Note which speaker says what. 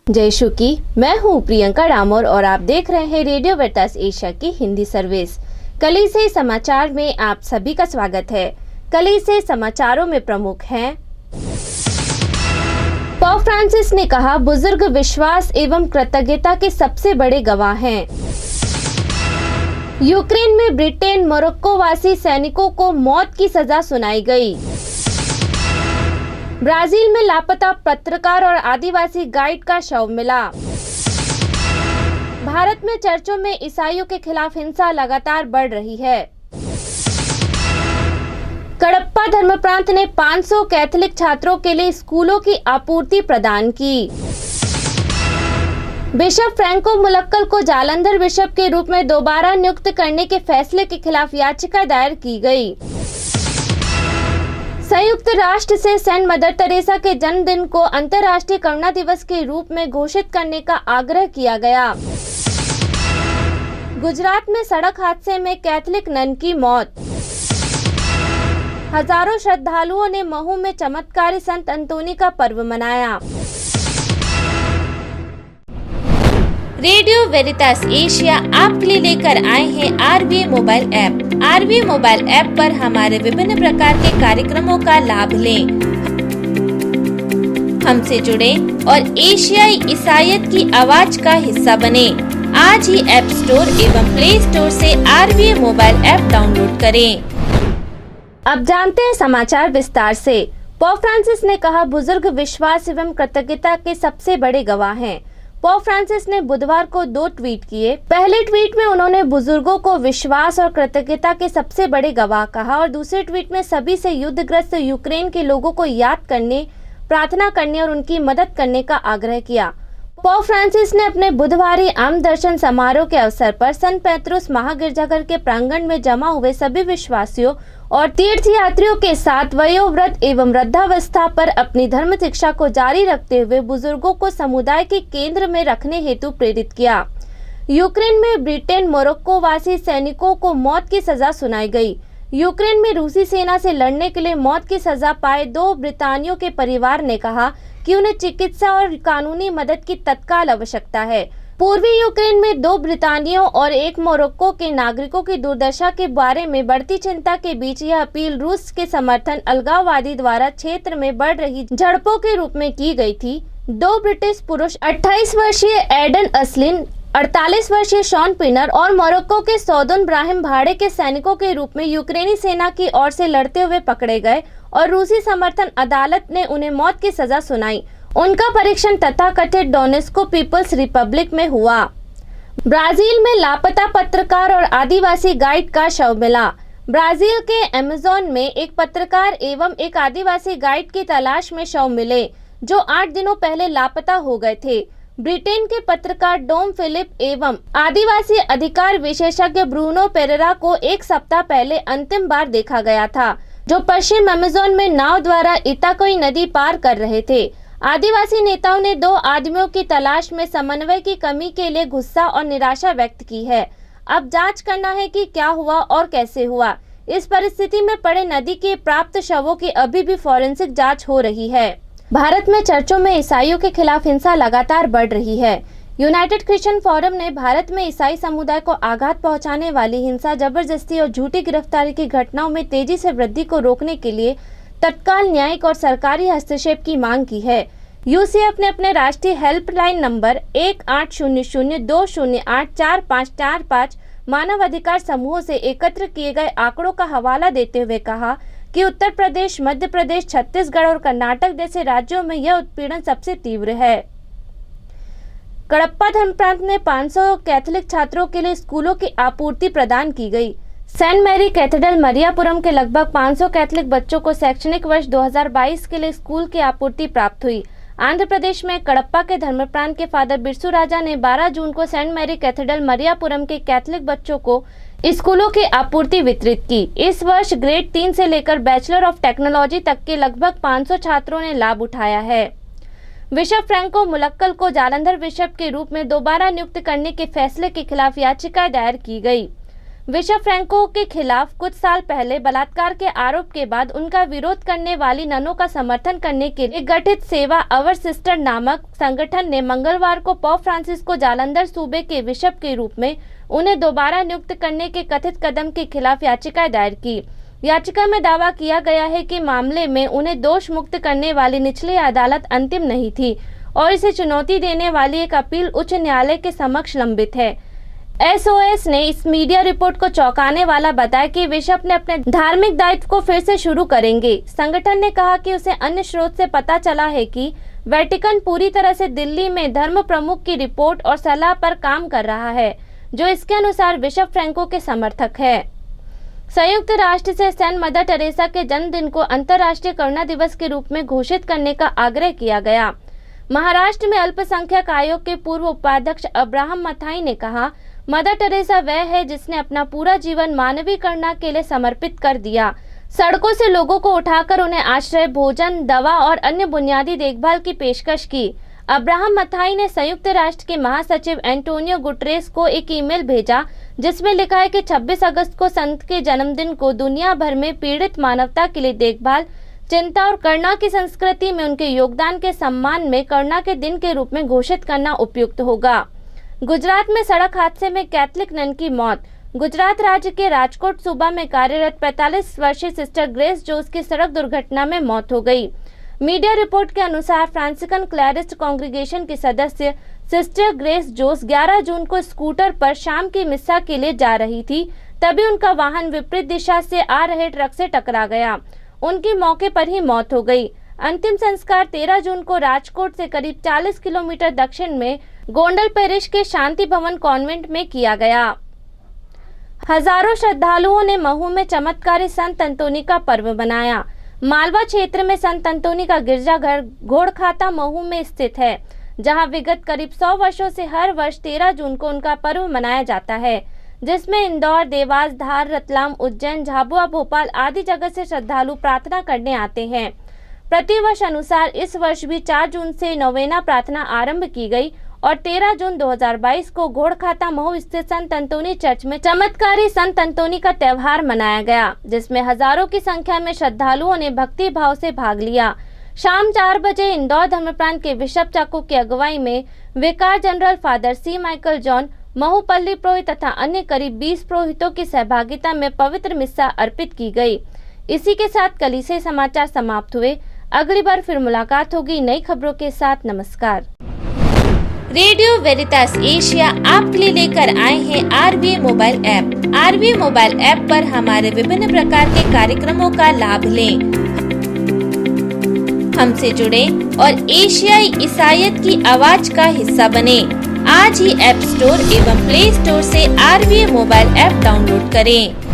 Speaker 1: जय शु की। मैं हूँ प्रियंका डामोर और आप देख रहे हैं रेडियो वेरितास एशिया की हिंदी सर्विस। कल से समाचार में आप सभी का स्वागत है। कल से समाचारों में प्रमुख हैं। पोप फ्रांसिस ने कहा, बुजुर्ग विश्वास एवं कृतज्ञता के सबसे बड़े गवाह हैं। यूक्रेन में ब्रिटेन मोरक्को वासी सैनिकों को मौत की सजा सुनाई गई। ब्राजील में लापता पत्रकार और आदिवासी गाइड का शव मिला। भारत में चर्चों में ईसाइयों के खिलाफ हिंसा लगातार बढ़ रही है। कडप्पा धर्म प्रांत ने 500 कैथोलिक छात्रों के लिए स्कूलों की आपूर्ति प्रदान की। बिशप फ्रैंको मुलक्कल को जालंधर बिशप के रूप में दोबारा नियुक्त करने के फैसले के खिलाफ याचिका दायर की गई। संयुक्त राष्ट्र से सेंट मदर तेरेसा के जन्मदिन को अंतर्राष्ट्रीय करुणा दिवस के रूप में घोषित करने का आग्रह किया गया। गुजरात में सड़क हादसे में कैथोलिक नन की मौत। हजारों श्रद्धालुओं ने महू में चमत्कारी संत अंतोनी का पर्व मनाया। रेडियो वेरितास एशिया आपके लिए लेकर आए हैं RVA mobile app. RVA mobile app पर हमारे विभिन्न प्रकार के कार्यक्रमों का लाभ लें, हमसे जुड़े और एशियाई ईसाईयत की आवाज का हिस्सा बने। आज ही ऐप स्टोर एवं प्ले स्टोर से RVA मोबाइल ऐप डाउनलोड करें। अब जानते हैं समाचार विस्तार से। पोप फ्रांसिस ने कहा, बुजुर्ग विश्वास एवं कृतज्ञता के सबसे बड़े गवाह हैं। पोप फ्रांसिस ने बुधवार को 2 ट्वीट किए। पहले ट्वीट में उन्होंने बुजुर्गों को विश्वास और कृतज्ञता के सबसे बड़े गवाह कहा और दूसरे ट्वीट में सभी से युद्धग्रस्त यूक्रेन के लोगों को याद करने, प्रार्थना करने और उनकी मदद करने का आग्रह किया। पोप फ्रांसिस ने अपने बुधवारी आम दर्शन समारोह के अवसर पर संत पेत्रुस महागिरजाघर के प्रांगण में जमा हुए सभी विश्वासियों और तीर्थयात्रियों के साथ वयोवृद्ध एवं वृद्धावस्था पर अपनी धर्म शिक्षा को जारी रखते हुए बुजुर्गों को समुदाय के केंद्र में रखने हेतु प्रेरित किया। यूक्रेन में ब्रिटेन मोरक्को वासी सैनिकों को मौत की सजा सुनाई गई। यूक्रेन में रूसी सेना से लड़ने के लिए मौत की सजा पाए 2 ब्रितानियों के परिवार ने कहा कि उन्हें चिकित्सा और कानूनी मदद की तत्काल आवश्यकता है। पूर्वी यूक्रेन में 2 ब्रितानियों और 1 मोरक्को के नागरिकों की दुर्दशा के बारे में बढ़ती चिंता के बीच यह अपील रूस के समर्थन अलगाववादी द्वारा क्षेत्र में बढ़ रही झड़पों के रूप में की गई थी। 2 ब्रिटिश पुरुष 28 वर्षीय एडन असलिन, 48 वर्षीय शॉन पिनर और मोरक्को के सौदन ब्राहिम भाड़े के सैनिकों के रूप में यूक्रेनी सेना की ओर से लड़ते हुए पकड़े गए और रूसी समर्थन अदालत ने उन्हें मौत की सजा सुनाई। उनका परीक्षण तथाकथित डोनेस्को पीपल्स रिपब्लिक में हुआ। ब्राजील में लापता पत्रकार और आदिवासी गाइड का शव मिला। ब्राजील के अमेज़न में एक पत्रकार एवं एक आदिवासी गाइड की तलाश में शव मिले, जो 8 दिनों पहले लापता हो गए थे। ब्रिटेन के पत्रकार डोम फिलिप एवं आदिवासी अधिकार विशेषज्ञ ब्रूनो पेरेरा को 1 सप्ताह पहले अंतिम बार देखा गया था, जो पश्चिम अमेज़न में नाव द्वारा इताकोई नदी पार कर रहे थे। आदिवासी नेताओं ने 2 आदमियों की तलाश में समन्वय की कमी के लिए गुस्सा और निराशा व्यक्त की है। अब जांच करना है कि क्या हुआ और कैसे हुआ। इस परिस्थिति में पड़े नदी के प्राप्त शवों की अभी भी फॉरेंसिक जांच हो रही है। भारत में चर्चों में ईसाइयों के खिलाफ हिंसा लगातार बढ़ रही है। यूनाइटेड क्रिश्चियन फोरम ने भारत में ईसाई समुदाय को आघात पहुंचाने वाली हिंसा, जबरदस्ती और झूठी गिरफ्तारी की घटनाओं में तेजी से वृद्धि को रोकने के लिए तत्काल न्यायिक और सरकारी हस्तक्षेप की मांग की है। यूसीएफ ने अपने राष्ट्रीय हेल्पलाइन नंबर 1800-208-4545 मानवाधिकार समूहों से एकत्र किए गए आंकड़ों का हवाला देते हुए कहा कि उत्तर प्रदेश, मध्य प्रदेश, छत्तीसगढ़ और कर्नाटक जैसे राज्यों में यह उत्पीड़न सबसे तीव्र है। कडप्पा धर्म प्रांत में 500 कैथोलिक छात्रों के लिए स्कूलों की आपूर्ति प्रदान की गई। सेंट मैरी कैथेड्रल मरियापुरम के लगभग 500 कैथोलिक बच्चों को शैक्षणिक वर्ष 2022 के लिए स्कूल की आपूर्ति प्राप्त हुई। आंध्र प्रदेश में कडप्पा के धर्म प्रांत के फादर बिरसू राजा ने 12 जून को सेंट मैरी कैथेड्रल मरियापुरम के कैथोलिक बच्चों को स्कूलों की आपूर्ति वितरित की। इस वर्ष ग्रेड 3 से लेकर बैचलर ऑफ टेक्नोलॉजी तक के लगभग 500 छात्रों ने लाभ उठाया है। बिशप फ्रैंको मुलक्कल को जालंधर बिशप के रूप में दोबारा नियुक्त करने के फैसले के खिलाफ याचिका दायर की गई। विशप फ्रैंको के खिलाफ कुछ साल पहले बलात्कार के आरोप के बाद उनका विरोध करने वाली ननों का समर्थन करने के लिए गठित सेवा अवर सिस्टर नामक संगठन ने मंगलवार को पोप फ्रांसिस को जालंधर सूबे के बिशप के रूप में उन्हें दोबारा नियुक्त करने के कथित कदम के खिलाफ याचिका दायर की। याचिका में दावा किया गया है कि मामले में उन्हें दोष मुक्त करने वाली निचली अदालत अंतिम नहीं थी और इसे चुनौती देने वाली एक अपील उच्च न्यायालय के समक्ष लंबित है। एसओएस ने इस मीडिया रिपोर्ट को चौंकाने वाला बताया कि बिशप ने अपने धार्मिक दायित्व को फिर से शुरू करेंगे। संगठन ने कहा कि उसे अन्य स्रोत से पता चला है कि वेटिकन पूरी तरह से दिल्ली में धर्म प्रमुख की रिपोर्ट और सलाह पर काम कर रहा है, जो इसके अनुसार बिशप फ्रैंको के समर्थक है। संयुक्त राष्ट्र से सेंट मदर टेरेसा के जन्मदिन को अंतर्राष्ट्रीय करुणा दिवस के रूप में घोषित करने का आग्रह किया गया। महाराष्ट्र में अल्पसंख्यक आयोग के पूर्व उपाध्यक्ष अब्राहम मथाई ने कहा, मदर टेरेसा वह है जिसने अपना पूरा जीवन मानवीय करुणा के लिए समर्पित कर दिया। सड़कों से लोगों को उठाकर उन्हें आश्रय, भोजन, दवा और अन्य बुनियादी देखभाल की पेशकश की। अब्राहम मथाई ने संयुक्त राष्ट्र के महासचिव एंटोनियो गुटरेस को एक ईमेल भेजा जिसमें लिखा है कि 26 अगस्त को संत के जन्मदिन को दुनिया भर में पीड़ित मानवता के लिए देखभाल, चिंता और करुणा की संस्कृति में उनके योगदान के सम्मान में करुणा के दिन के रूप में घोषित करना उपयुक्त होगा। गुजरात में सड़क हादसे में कैथलिक नन की मौत। गुजरात राज्य के राजकोट सूबा में कार्यरत 45 वर्षीय सिस्टर ग्रेस जोस की सड़क दुर्घटना में मौत हो गई। मीडिया रिपोर्ट के अनुसार फ्रांसिकन क्लैरिस्ट कांग्रेगेशन की सदस्य सिस्टर ग्रेस जोस 11 जून को स्कूटर पर शाम की मिस्सा के लिए जा रही थी, तभी उनका वाहन विपरीत दिशा से आ रहे ट्रक से टकरा गया। उनकी मौके पर ही मौत हो गई। अंतिम संस्कार 13 जून को राजकोट से करीब 40 किलोमीटर दक्षिण में गोंडल पेरिश के शांति भवन कॉन्वेंट में किया गया। हजारों श्रद्धालुओं ने महू में चमत्कारी संत अंतोनी का पर्व मनाया। मालवा क्षेत्र में संत अंतोनी का गिरजाघर घोड़खाता महू में स्थित है, जहां विगत करीब 100 वर्षों से हर वर्ष 13 जून को उनका पर्व मनाया जाता है, जिसमें इंदौर, देवास, धार, रतलाम, उज्जैन, झाबुआ, भोपाल आदि जगह से श्रद्धालु प्रार्थना करने आते हैं। प्रतिवर्ष अनुसार इस वर्ष भी 4 जून से नौवेना प्रार्थना आरंभ की गई और 13 जून 2022 को घोड़खाता महू स्थित संत अंतोनी चर्च में चमत्कारी संत अंतोनी का त्यौहार मनाया गया, जिसमें हजारों की संख्या में श्रद्धालुओं ने भक्ति भाव से भाग लिया। शाम 4 बजे इंदौर धर्मप्रांत के बिशप चाको की अगुवाई में विकार जनरल फादर सी माइकल जॉन, महू पल्ली पुरोहित तथा अन्य करीब 20 पुरोहितों की सहभागिता में पवित्र मिस्सा अर्पित की गई। इसी के साथ कलीसिया समाचार समाप्त हुए। अगली बार फिर मुलाकात होगी नई खबरों के साथ। नमस्कार। रेडियो वेरितास एशिया आपके लिए लेकर आए हैं आरवीए मोबाइल ऐप। आरवीए मोबाइल ऐप पर हमारे विभिन्न प्रकार के कार्यक्रमों का लाभ लें, हमसे जुड़े और एशियाई ईसाईयत की आवाज का हिस्सा बने। आज ही ऐप स्टोर एवं प्ले स्टोर से आरवीए मोबाइल ऐप डाउनलोड करें।